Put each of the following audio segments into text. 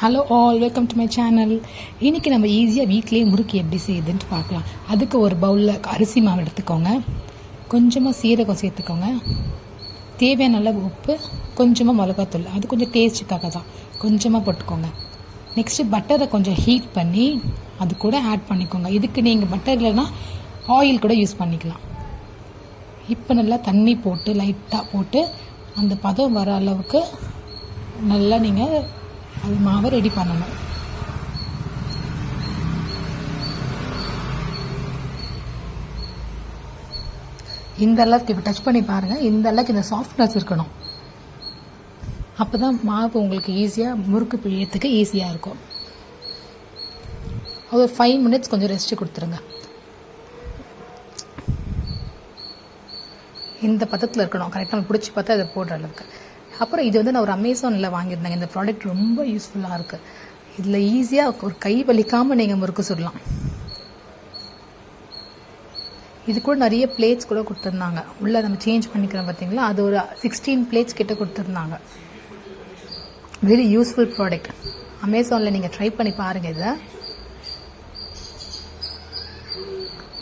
Hello all, welcome to my channel. இன்றைக்கி நம்ம ஈஸியாக வீட்லேயே முறுக்கு எப்படி செய்யுதுன்ட்டு பார்க்கலாம். அதுக்கு ஒரு பவுலில் அரிசி மாவு எடுத்துக்கோங்க, கொஞ்சமாக சீரகம் சேர்த்துக்கோங்க, தேவையான அளவு உப்பு, கொஞ்சமாக மிளகாத்தூள், அது கொஞ்சம் டேஸ்ட்டுக்காக தான் கொஞ்சமாக போட்டுக்கோங்க. நெக்ஸ்ட்டு பட்டரை கொஞ்சம் ஹீட் பண்ணி அது கூட ஆட் பண்ணிக்கோங்க. இதுக்கு நீங்கள் பட்டர் இல்லைன்னா ஆயில் கூட யூஸ் பண்ணிக்கலாம். இப்போ நல்லா தண்ணி போட்டு லைட்டாக போட்டு அந்த பதம் வர அளவுக்கு நல்லா நீங்கள் அது மாவை ரெடி பண்ணணும். இந்த அளவுக்கு இப்போ டச் பண்ணி பாருங்கள், இந்த அளவுக்கு இந்த சாஃப்ட்னஸ் இருக்கணும். அப்போ தான் மாவு உங்களுக்கு ஈஸியாக முறுக்கு பிழியறதுக்கு ஈஸியாக இருக்கும். ஒரு 5 மினிட்ஸ் கொஞ்சம் ரெஸ்ட்டு கொடுத்துருங்க. இந்த பதத்தில் இருக்கணும், கரெக்டாக நம்ம பிடிச்சி பார்த்தா அதை போடுற அளவுக்கு. அப்புறம் இது நான் ஒரு அமேசானில் வாங்கியிருந்தேங்க. இந்த ப்ராடக்ட் ரொம்ப யூஸ்ஃபுல்லாக இருக்குது. இதில் ஈஸியாக ஒரு கை வலிக்காமல் நீங்கள் முறுக்கு சுடலாம். இது கூட நிறைய பிளேட்ஸ் கூட கொடுத்துருந்தாங்க. உள்ளே நம்ம சேஞ்ச் பண்ணிக்கிறோம் பார்த்தீங்களா, அது ஒரு 16 பிளேட்ஸ் கிட்ட கொடுத்துருந்தாங்க. Very useful product. அமேசானில் நீங்கள் ட்ரை பண்ணி பாருங்கள். இதை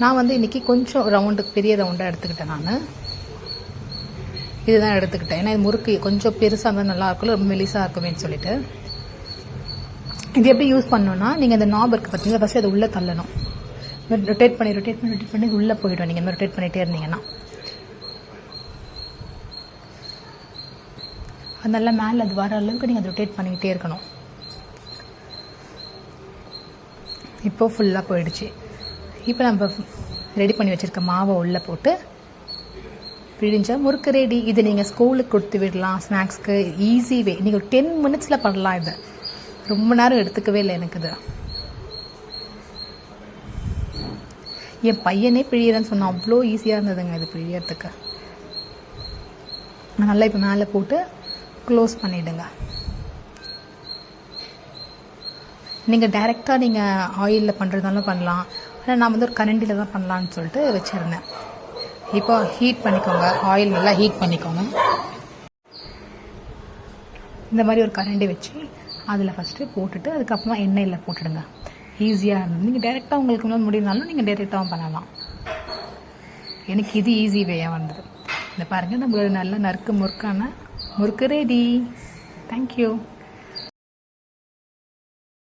நான் இன்றைக்கி கொஞ்சம் பெரிய ரவுண்டாக எடுத்துக்கிட்டேன். நான் இதுதான் எடுத்துக்கிட்டேன். ஏன்னா இது முறுக்கு கொஞ்சம் பெருசாக இருந்தால் நல்லா இருக்கும், ரொம்ப மெலிசாக இருக்குமேன்னு சொல்லிட்டு. இது எப்படி யூஸ் பண்ணணும்னா, நீங்கள் அந்த நாப் இருக்குது பார்த்தீங்கன்னா, ஃபஸ்ட்டு அதை உள்ளே தள்ளணும். ரொட்டேட் பண்ணி உள்ளே போய்டும். நீங்கள் இந்த மாதிரி ரொட்டேட் பண்ணிகிட்டே இருந்தீங்கன்னா அது நல்லா மேலே அது வர அளவுக்கு நீங்கள் அதை ரொட்டேட் பண்ணிக்கிட்டே இருக்கணும். இப்போது ஃபுல்லாக போயிடுச்சு. இப்போ நம்ம ரெடி பண்ணி வச்சுருக்க மாவை உள்ளே போட்டு பிழிஞ்சா முறுக்கு ரெடி. இது நீங்கள் ஸ்கூலுக்கு கொடுத்து விடலாம், ஸ்நாக்ஸ்க்கு ஈஸி வே. நீங்கள் ஒரு 10 மினிட்ஸில் பண்ணலாம். இது ரொம்ப நேரம் எடுத்துக்கவே இல்லை எனக்கு. இது என் பையனே பிழியறேன்னு சொன்னால் அவ்வளோ ஈஸியாக இருந்ததுங்க இது பிழியறதுக்கு. நல்லா இப்போ மேலே போட்டு க்ளோஸ் பண்ணிவிடுங்க. நீங்கள் டைரெக்டாக நீங்கள் ஆயிலில் பண்ணுறதாலும் பண்ணலாம், ஆனால் நான் ஒரு கரண்டியில் தான் பண்ணலான்னு சொல்லிட்டு வச்சுருந்தேன். இப்போ ஹீட் பண்ணிக்கோங்க, ஆயில் நல்லா ஹீட் பண்ணிக்கோங்க. இந்த மாதிரி ஒரு கரண்டி வச்சு அதில் ஃபஸ்ட்டு போட்டுட்டு அதுக்கப்புறமா எண்ணெயில் போட்டுடுங்க. ஈஸியாக இருந்தது. நீங்கள் டைரெக்டாக உங்களுக்கு முடியும்னாலும் நீங்கள் டைரெக்டாகவும் பண்ணலாம். எனக்கு இது ஈஸி வேயாக வந்தது. இந்த பாருங்கள், நம்மளோட நல்ல முறுக்கு ரெடி. தேங்க்யூ.